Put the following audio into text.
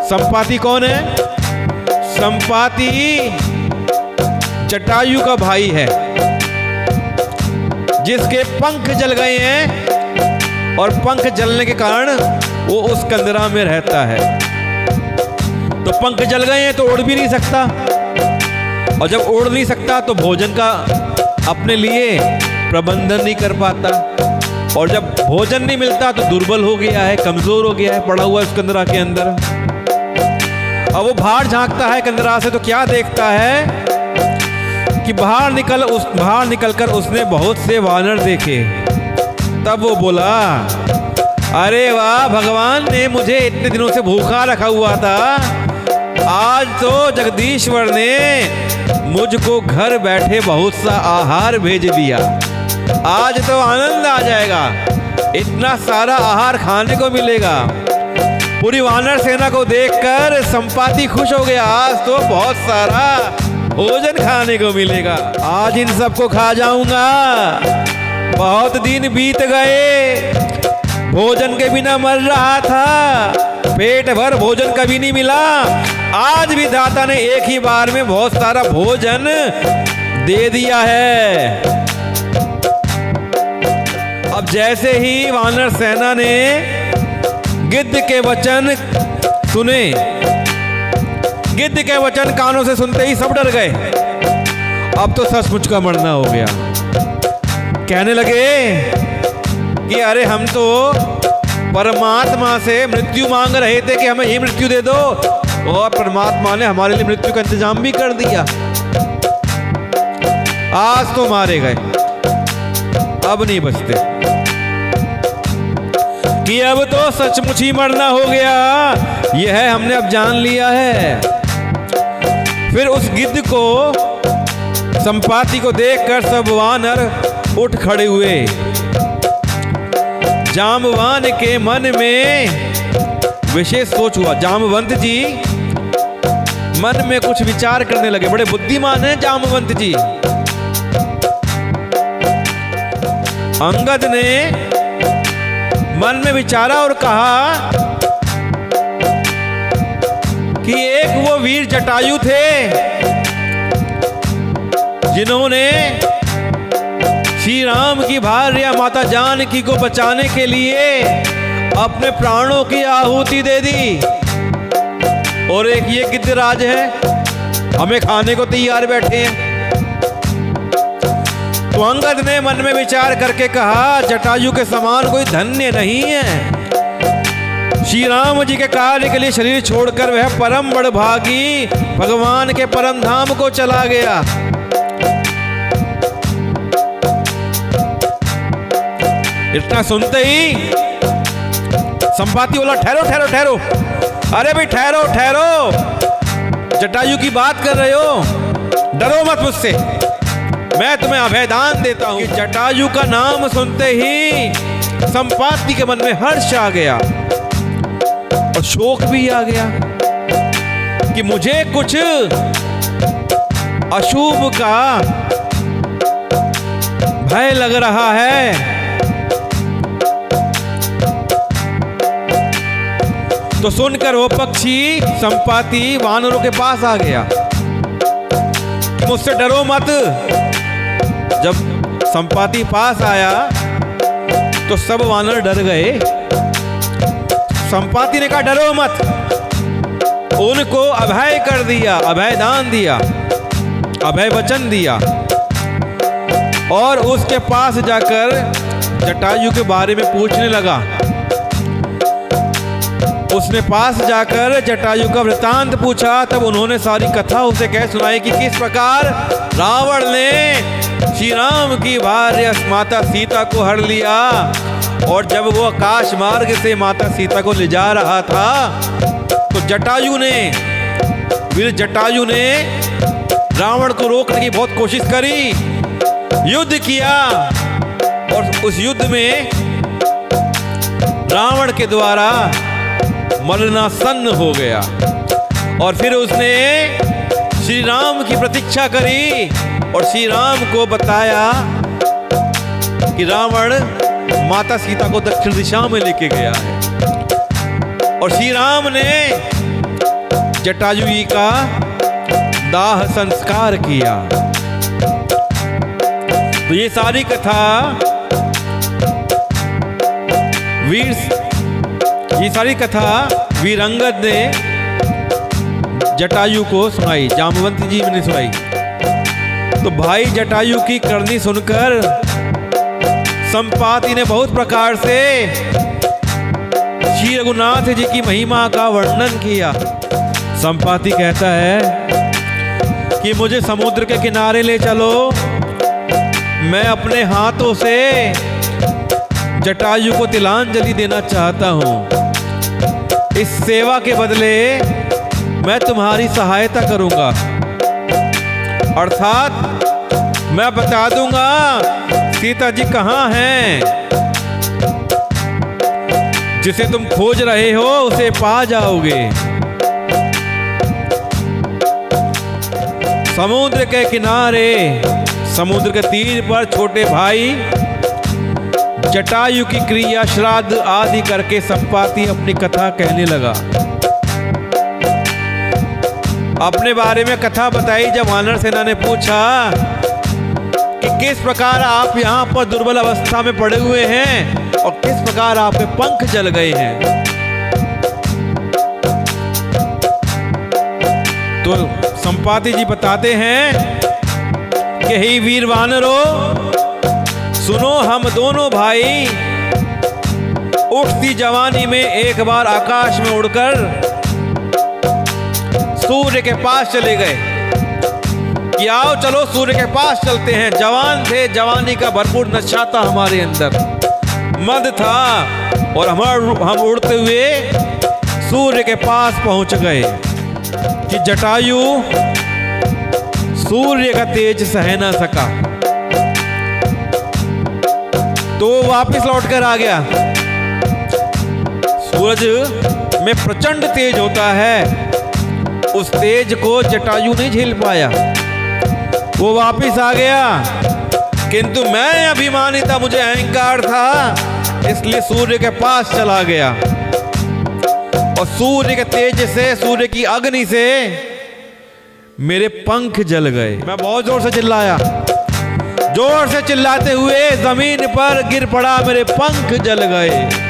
संपाति कौन है? संपाति जटायु का भाई है, जिसके पंख जल गए हैं और पंख जलने के कारण वो उस कंदरा में रहता है। तो पंख जल गए हैं तो उड़ भी नहीं सकता, और जब उड़ नहीं सकता तो भोजन का अपने लिए प्रबंधन नहीं कर पाता, और जब भोजन नहीं मिलता तो दुर्बल हो गया है, कमजोर हो गया है, पड़ा हुआ है उस कंदरा के अंदर। अब वो बाहर झांकता है कंदरा से तो क्या देखता है कि बाहर निकलकर उसने बहुत से वानर देखे। तब वो बोला, अरे वाह, भगवान ने मुझे इतने दिनों से भूखा रखा हुआ था, आज तो जगदीश्वर ने मुझको घर बैठे बहुत सा आहार भेज दिया। आज तो आनंद आ जाएगा, इतना सारा आहार खाने को मिलेगा। पूरी वानर सेना को देखकर संपाति खुश हो गया, आज तो बहुत सारा भोजन खाने को मिलेगा, आज इन सबको खा जाऊंगा। बहुत दिन बीत गए, भोजन के बिना मर रहा था, पेट भर भोजन कभी नहीं मिला, आज भी दाता ने एक ही बार में बहुत सारा भोजन दे दिया है। अब जैसे ही वानर सेना ने गिद्ध के वचन सुने, गिद्ध के वचन कानों से सुनते ही सब डर गए। अब तो सचमुच का मरना हो गया। कहने लगे कि अरे हम तो परमात्मा से मृत्यु मांग रहे थे कि हमें ये मृत्यु दे दो, और परमात्मा ने हमारे लिए मृत्यु का इंतजाम भी कर दिया। आज तो मारे गए, अब नहीं बचते, कि अब तो सचमुच ही मरना हो गया, यह हमने अब जान लिया है। फिर उस गिद्ध को, संपाति को देखकर सब वानर उठ खड़े हुए। जामवान के मन में विशेष सोच हुआ। जामवंत जी मन में कुछ विचार करने लगे, बड़े बुद्धिमान हैं जामवंत जी। अंगद ने मन में विचारा और कहा कि एक वो वीर जटायु थे जिन्होंने श्री राम की भार्या माता जानकी को बचाने के लिए अपने प्राणों की आहुति दे दी, और एक ये गिद्धराज है, हमें खाने को तैयार बैठे हैं। तो अंगद ने मन में विचार करके कहा, जटायु के समान कोई धन्य नहीं है। श्री राम जी के कार्य के लिए शरीर छोड़कर वह परम बड़भागी भगवान के परम धाम को चला गया। इतना सुनते ही संपाति बोला, ठहरो ठहरो ठहरो, अरे भाई ठहरो ठहरो, जटायु की बात कर रहे हो, डरो मत मुझसे, मैं तुम्हें अभयदान देता हूं। जटायु का नाम सुनते ही संपाति के मन में हर्ष आ गया और शोक भी आ गया कि मुझे कुछ अशुभ का भय लग रहा है। तो सुनकर वो पक्षी संपाति वानरों के पास आ गया, मुझसे डरो मत। जब संपाति पास आया तो सब वानर डर गए। संपाति ने कहा, डरो मत, उनको अभय कर दिया, अभय दान दिया, अभय वचन दिया, और उसके पास जाकर जटायु के बारे में पूछने लगा। उसने पास जाकर जटायु का वृतांत पूछा। तब उन्होंने सारी कथा उसे कह सुनाई कि किस प्रकार रावण ने श्री राम की भार्या माता सीता को हर लिया, और जब वो आकाश मार्ग से माता सीता को ले जा रहा था तो वीर जटायु ने रावण को रोकने की बहुत कोशिश करी, युद्ध किया, और उस युद्ध में रावण के द्वारा मरणासन्न हो गया। और फिर उसने श्री राम की प्रतीक्षा करी और श्री राम को बताया कि रावण माता सीता को दक्षिण दिशा में लेके गया है। और श्री राम ने जटायु जी का दाह संस्कार किया। तो ये सारी कथा वीरंगद ने जटायु को सुनाई, जामवंत जी ने सुनाई। तो भाई जटायु की करनी सुनकर संपाति ने बहुत प्रकार से श्री रघुनाथ जी की महिमा का वर्णन किया। संपाति कहता है कि मुझे समुद्र के किनारे ले चलो, मैं अपने हाथों से जटायु को तिलांजलि देना चाहता हूं। इस सेवा के बदले मैं तुम्हारी सहायता करूंगा, अर्थात मैं बता दूंगा सीता जी कहां हैं। जिसे तुम खोज रहे हो उसे पा जाओगे। समुद्र के किनारे, समुद्र के तीर पर छोटे भाई जटायु की क्रिया श्राद्ध आदि करके संपाति अपनी कथा कहने लगा। अपने बारे में कथा बताई। जब वानर सेना ने पूछा कि किस प्रकार आप यहाँ पर दुर्बल अवस्था में पड़े हुए हैं और किस प्रकार आपके पंख जल गए हैं, तो संपाति जी बताते हैं कि हे वीर वानरों, सुनो, हम दोनों भाई उठती जवानी में एक बार आकाश में उड़कर सूर्य के पास चले गए कि आओ चलो सूर्य के पास चलते हैं। जवान थे, जवानी का भरपूर नशा था हमारे अंदर, मद था, और हम उड़ते हुए सूर्य के पास पहुंच गए कि जटायु सूर्य का तेज सह न सका, तो वापस लौटकर आ गया। सूरज में प्रचंड तेज होता है, उस तेज को जटायु नहीं झेल पाया, वो वापस आ गया। किंतु मैं अभिमानी था, मुझे अहंकार था, इसलिए सूर्य के पास चला गया और सूर्य के तेज से, सूर्य की अग्नि से मेरे पंख जल गए। मैं बहुत जोर से चिल्लाया, जोर से चिल्लाते हुए जमीन पर गिर पड़ा, मेरे पंख जल गए।